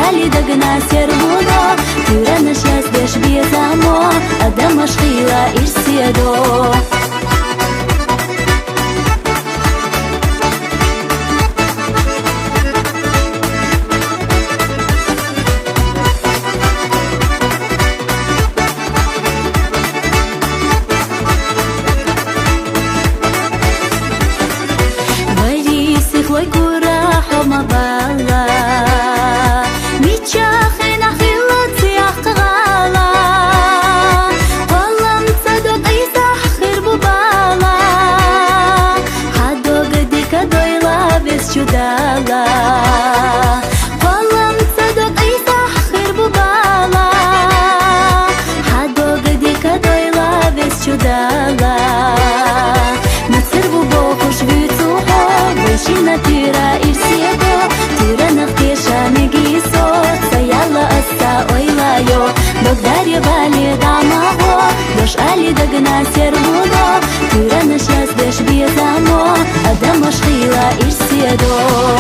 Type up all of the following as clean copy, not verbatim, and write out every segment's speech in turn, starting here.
Ali dagna servuno Tyrana šias deš biezamo Adama škyla išsėdo Чудала Колам цадок Исах хирбу бала Хадо гадика дойла вес чудала На цирбу бохуш вицухо Вышина тира ирсего Тира нахтеша негисо Саяла аса ойлайо Богдарья вали дамаго Дош али дагна сервуно Тира нашяс деш биезамо Адама шхила ирсего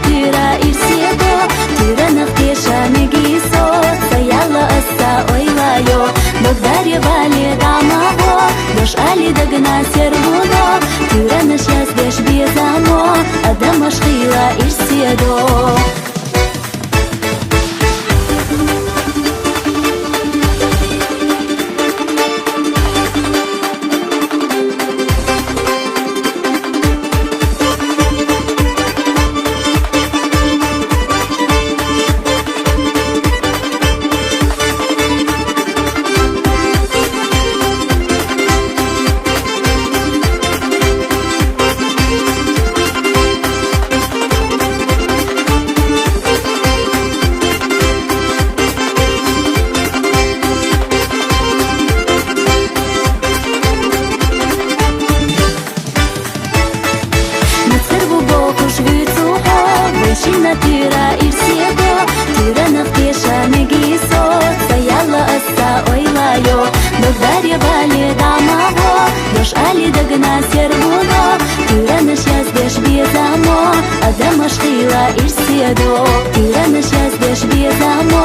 Tira irsiego, tira nafteša negiso Sayala asa oylayo, Bogdarya vali damago Dosh ali dagna servuno Tira našjas deš biezamo Adama škyla irsiego Вышина тира ирсего Тира нахтеша негисо Саяла аса ойлайо Богдарья вали дамаго Дош али дагна сервуно Тира нашяс деш биезамо Адама шkyла ирсėdo Tira našjas deš biezamo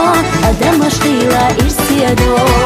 Adama škyla irsėdo